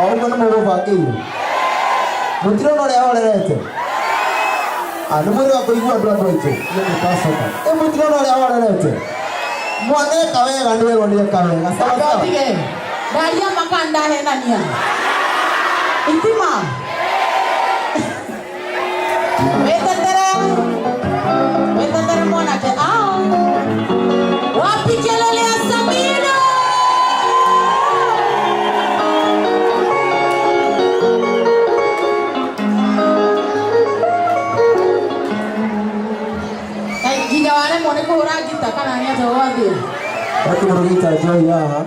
Ogo no mugo bakiri. Mutiro no le orerete. Anu muri wa kuigua andu aitũ. Ni pasoka. Mutiro no le orerete. Mwane kawega ni wego ni kawega. Sawa. Daria makanda henania. Itima. Wetetera mwana ke wapi kelele ya Samina. Jina wale mwone kuhura gita kana ni ato wathi. Watu mrugita joy haha.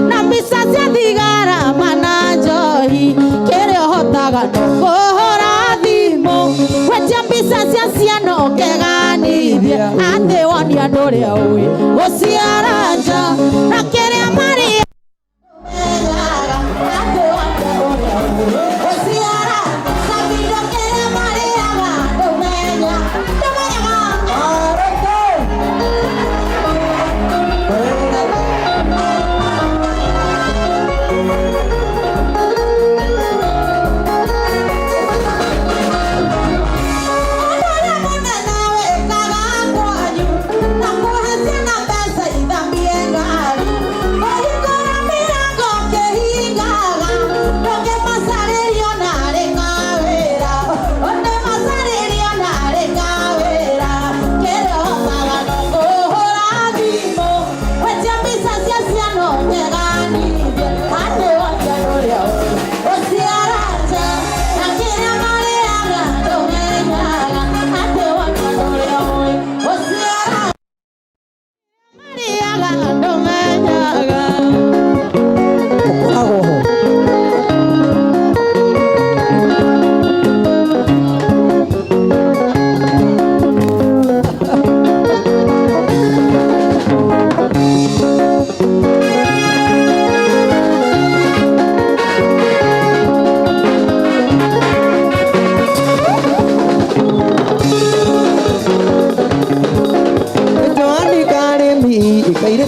Na misa cia thigara mana njohi ociaraja na kiria Maria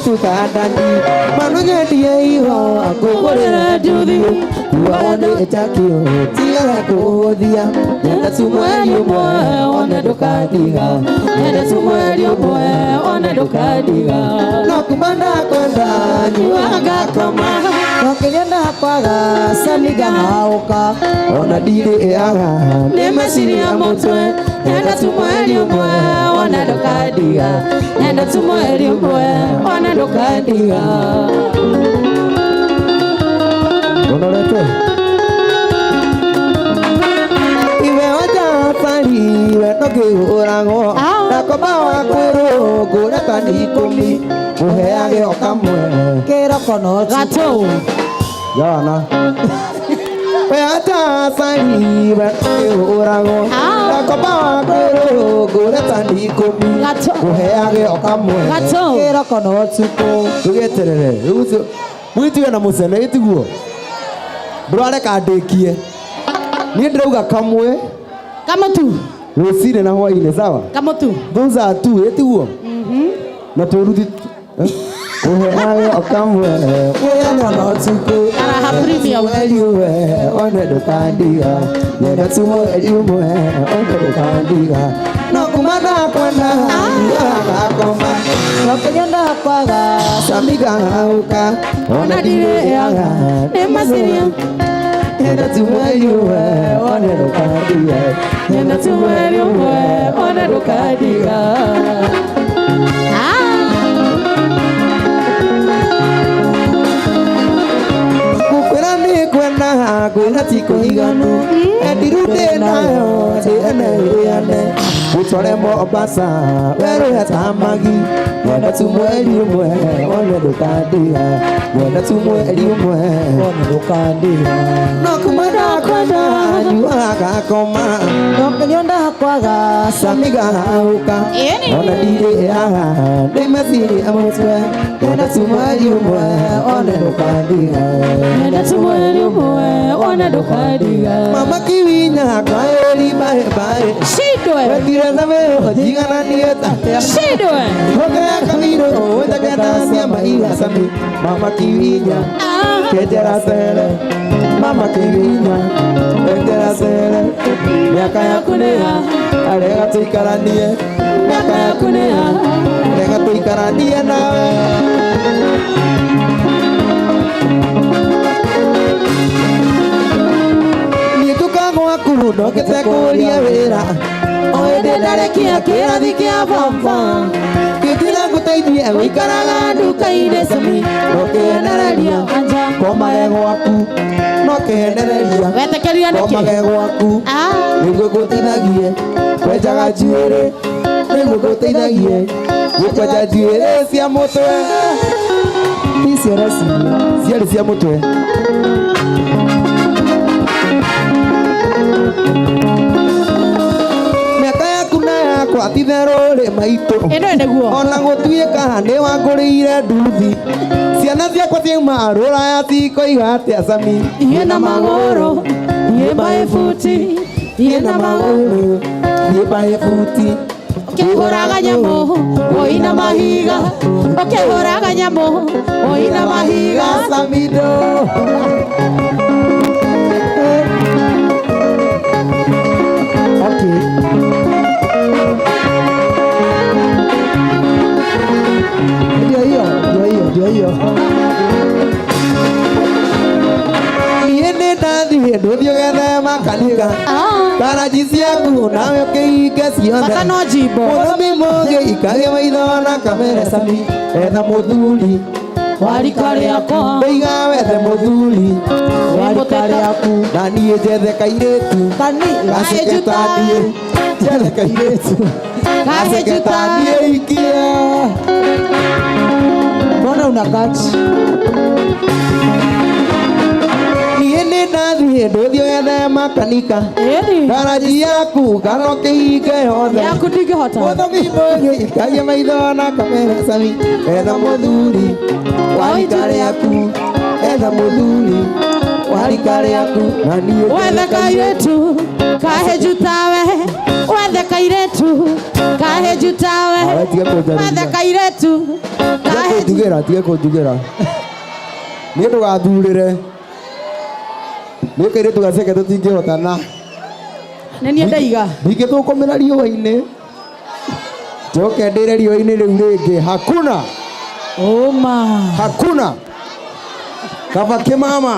Tukadandi manunya dia iho aku korera judi waone etakio tiga ko dia yenda sumari mo ona dokadiga yenda sumari mo ona dokadiga nokumanda konda nyuaga kama nokenda kwaga samiga hauka ona dire aga nemasiri amotwe yenda sumari mo ona dokadiga yenda sumari mo ona dokadiga onorete iwe oja pari we toke orango nakoba kwero gora tani komi uheage okamwe kero kono gato yana we oja pari we toke orango nakoba kwero gora tani komi uheage okamwe kero kono tuko tugeterere uzo mwitu na musene itiguo brother kadekie ni ndirauga kamwe kama tu rusire na hwaine sawa kama tu those are two etiguo na turuthi uheawe okamwe uyana no tuko ara haprimi au eliwe one dokandiga nenda tumo eliwe one dokandiga no kumana kwana akoma no kanyanda kwaga samiga uka ona dire yaga nemasiria nenda tumo eliwe one dokandiga nenda tumo eliwe one dokandiga kwena tiko iganu endirute nayo ene utore mo basa wero ya tamagi nenda tumweli mwe one dokandiga nenda tumweli mwe one dokandiga no kumana kwenda nyuaga koma no kanyonda kwaga samiga uka ona dire ya demasi amotwe nenda tumweli mwe one dokandiga nenda tumweli mwe ona dokadiga mama kiwinya kaeli bae bae shidwe wetira na me ojigana nieta shidwe hoga kamiro otakata sia maila sami mama kiwinya ketera sele mama kiwinya ketera sele miaka yako nea alega tuikaranie miaka yako nea alega tuikaranie nawe kurudo ketekuria wira oende ndarekia kirathi kia bamba kitira guteithie wikaraga nduka-inĩ sami nokihendereria komage gwaku nokihendereria komage gwaku nĩguo gũteithagie kwenjaga njuĩrĩ nĩguo gũteithagie gũkwenja njuĩrĩ cia mũtwe ciarĩ cia mũtwe miaka yaku na yakwa Tora titherũrĩ maitũ ĩno nĩguo ona gũtuĩka nĩ wangũrĩire nduthi ciana ciakwa ciauma rũraya cikoiga atĩa Sami thiĩ na magũrũ thiĩ mbaĩ buti thiĩ na magũrũ thiĩ mbaĩ buti ũkĩhũraga nyamũ ũina mahiga ũkĩhũraga nyamũ ũina mahiga Samido okay ndio hiyo niende ndathie nduthio gethema kanitha karaji ciaku nawe ũkĩhinge ciothe bata no njimbo mũthũmi mũngĩ ikage maitho na kamere Sami etha mũthuri warika rĩakwa ndĩiga wethe mũthuri warika rĩaku na niĩ njethe kairĩtu gaceke ta niĩ njethe kairĩtu gaceke ta niĩ ikia mbona una gachi niĩ nĩ ndathiĩ ndũthio gethema kanika garaji yaku kana ũkĩhinge yothe yaku ndingĩhota mũthũmi mũngĩ ikagie maitho na kamere Sami etha mũthuri warika rĩaku etha mũthuri warika rĩaku na niĩ wethe kairĩtu kaheju tawe wethe kairĩtu kaheju tawe wethe kairĩtu tige kũnjugĩra niĩ ndũgathurĩre nĩ kairĩtu gaceke tũtingĩhotana nĩ niĩ ndaiga ndingĩthũkũmĩra riũa-inĩ njoke ndĩre riũa-inĩ rĩu rĩngĩ hakuna Oma hakuna kaba kĩmama